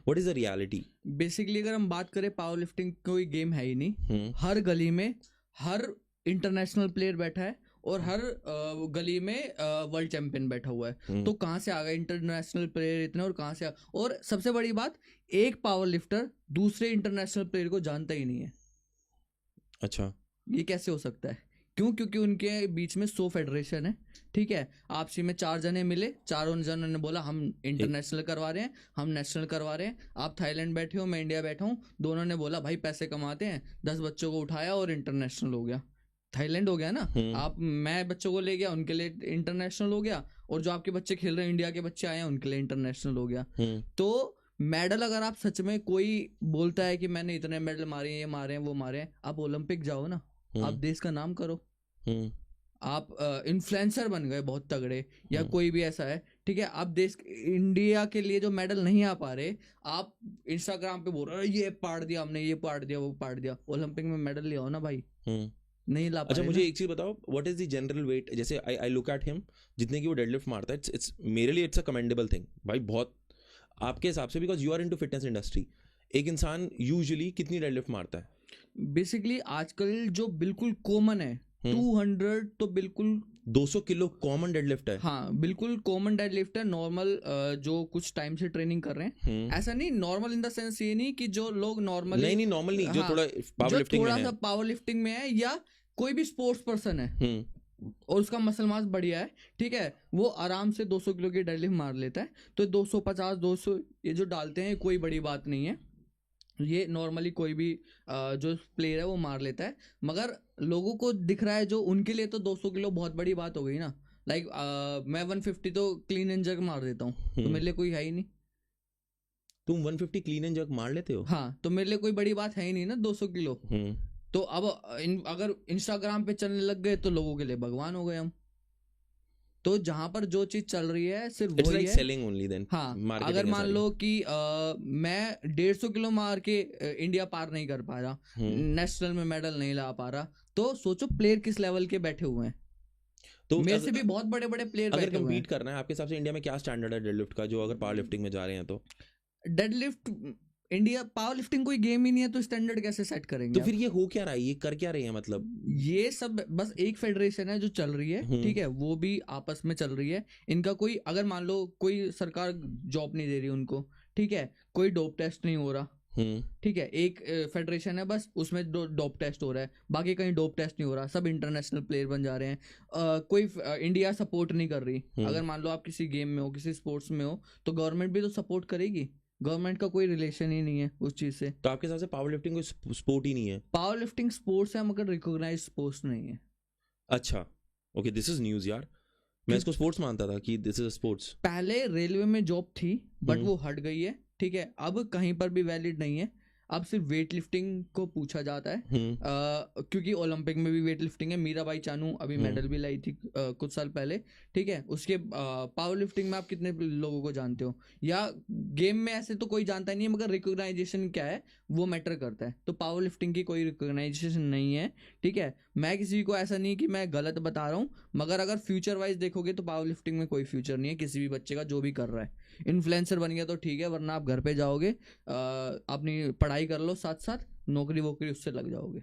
What is the reality? Basically अगर हम बात करें, पावर लिफ्टिंग कोई गेम है ही नहीं। हर गली में हर इंटरनेशनल प्लेयर बैठा है और हर गली में वर्ल्ड चैंपियन बैठा हुआ है। तो कहाँ से आ गए इंटरनेशनल प्लेयर इतने, और कहाँ से और सबसे बड़ी बात, एक पावर लिफ्टर दूसरे इंटरनेशनल प्लेयर को जानता ही नहीं है। अच्छा, ये कैसे हो सकता है? क्यों? क्योंकि उनके बीच में 100 फेडरेशन है, ठीक है। आपसी में 4 जने मिले, चारों जनों ने बोला हम इंटरनेशनल करवा रहे हैं, हम नेशनल करवा रहे हैं। आप थाईलैंड बैठे हो, मैं इंडिया बैठा हूँ, दोनों ने बोला भाई पैसे कमाते हैं, 10 बच्चों को उठाया और इंटरनेशनल हो गया, थाईलैंड हो गया ना। आप मैं बच्चों को ले गया, उनके लिए इंटरनेशनल हो गया, और जो आपके बच्चे खेल रहे हैं, इंडिया के बच्चे आए हैं, उनके लिए इंटरनेशनल हो गया। तो मेडल अगर आप सच में, कोई बोलता है कि मैंने इतने मेडल मारे हैं, ये मारे हैं, वो मारे हैं, आप ओलंपिक जाओ ना, आप देश का नाम करो, आप इन्फ्लुएंसर बन गए बहुत तगड़े, या कोई भी ऐसा है, ठीक है। आप देश इंडिया के लिए जो मेडल नहीं आ पा रहे, आप इंस्टाग्राम पे बोल रहे हो ये पाड़ दिया हमने, ये पाड़ दिया, वो पाड़ दिया, ओलंपिक में मेडल ले आओ ना भाई। नहीं ला पा अच्छा, रहे मुझे ना। एक चीज बताओ, what is the general weight? जैसे आई लुक एट हिम, जितने की वो डेडलिफ्ट मारता है, इट्स मेरे लिए इट्स अ कमेंडेबल थिंग भाई, बहुत आपके हिसाब से, because you are into fitness industry. एक इंसान यूजुअली कितनी डेडलिफ्ट मारता है? बेसिकली आजकल जो बिल्कुल कॉमन है 200, तो बिल्कुल 200 किलो कॉमन डेडलिफ्ट है। हाँ, बिल्कुल कॉमन डेडलिफ्ट है। नॉर्मल जो कुछ टाइम से ट्रेनिंग कर रहे हैं, ऐसा नहीं नॉर्मल इन द सेंस ये नहीं कि जो लोग नॉर्मली, नहीं नॉर्मल नहीं, जो हाँ, थोड़ा पावर लिफ्टिंग में है, थोड़ा सा पावर लिफ्टिंग में है, या कोई भी स्पोर्ट्स पर्सन है और उसका मसल मास बढ़िया है, ठीक है, वो आराम से 200 किलो की डेडलिफ्ट मार लेता है। तो 250 200 ये जो डालते हैं, कोई बड़ी बात नहीं है, ये नॉर्मली कोई भी जो प्लेयर है वो मार लेता है। मगर लोगों को दिख रहा है, जो उनके लिए तो 200 किलो बहुत बड़ी बात हो गई ना। लाइक मैं 150 तो क्लीन एंड जर्क मार देता हूँ, तो मेरे लिए कोई है ही नहीं। तुम 150 क्लीन एंड जर्क मार लेते हो? हाँ, तो मेरे लिए कोई बड़ी बात है ही नहीं ना 200 किलो। तो अब अगर इंस्टाग्राम पे चलने लग गए तो लोगों के लिए भगवान हो गए हम। तो जहां पर जो चीज चल रही है सिर्फ वही है, सेलिंग ओनली देन। हाँ, अगर मान लो कि मैं 150 किलो मार के इंडिया पार नहीं कर पा रहा, नेशनल में मेडल नहीं ला पा रहा, तो सोचो प्लेयर किस लेवल के बैठे हुए हैं। तो मेरे से भी बहुत बड़े बड़े प्लेयर बैठे हुए हैं। अगर कम्पीट करना है आपके हिसाब से, इंडिया में क्या स्टैंडर्ड है डेडलिफ्ट का, जो अगर पावर लिफ्टिंग में जा रहे हैं तो? डेडलिफ्ट इंडिया, पावर लिफ्टिंग कोई गेम ही नहीं है, तो स्टैंडर्ड कैसे सेट करेंगे? तो फिर ये हो क्या रहा है, ये कर क्या रहे हैं? मतलब ये सब बस एक फेडरेशन है जो चल रही है, ठीक है, वो भी आपस में चल रही है। इनका कोई, अगर मान लो कोई सरकार जॉब नहीं दे रही उनको, ठीक है, कोई डोप टेस्ट नहीं हो रहा, ठीक है, एक फेडरेशन है बस, उसमें डोप टेस्ट हो रहा है, बाकी कहीं डोप टेस्ट नहीं हो रहा, सब इंटरनेशनल प्लेयर बन जा रहे हैं। कोई इंडिया सपोर्ट नहीं कर रही। अगर मान लो आप किसी गेम में हो, किसी स्पोर्ट्स में हो, तो गवर्नमेंट भी तो सपोर्ट करेगी। गवर्नमेंट का कोई रिलेशन ही नहीं है उस चीज से। तो आपके हिसाब से पावर लिफ्टिंग कोई स्पोर्ट ही नहीं है? पावर लिफ्टिंग स्पोर्ट्स है, मगर रिकॉग्नाइज्ड स्पोर्ट्स नहीं है। अच्छा, ओके, दिस इज न्यूज़ यार। मैं इसको स्पोर्ट्स मानता था कि दिस इज स्पोर्ट्स। पहले रेलवे में जॉब थी, बट वो हट गई है, ठीक है। अब कहीं पर भी वैलिड नहीं है, अब सिर्फ वेट लिफ्टिंग को पूछा जाता है। क्योंकि ओलंपिक में भी वेट लिफ्टिंग है। मीराबाई चानू अभी मेडल भी लाई थी कुछ साल पहले, ठीक है। उसके पावर लिफ्टिंग में आप कितने लोगों को जानते हो? या गेम में ऐसे तो कोई जानता नहीं है, मगर रिकॉग्नाइजेशन क्या है वो मैटर करता है। तो पावर लिफ्टिंग की कोई रिकॉग्नाइजेशन नहीं है, ठीक है। मैं किसी को ऐसा नहीं कि मैं गलत बता रहा हूँ, मगर अगर फ्यूचर वाइज देखोगे तो पावर लिफ्टिंग में कोई फ्यूचर नहीं है किसी भी बच्चे का, जो भी कर रहा है। इन्फ्लुएंसर बन गया तो ठीक है, वरना आप घर पे जाओगे, अपनी पढ़ाई कर लो, साथ साथ नौकरी वोकरी उससे लग जाओगे।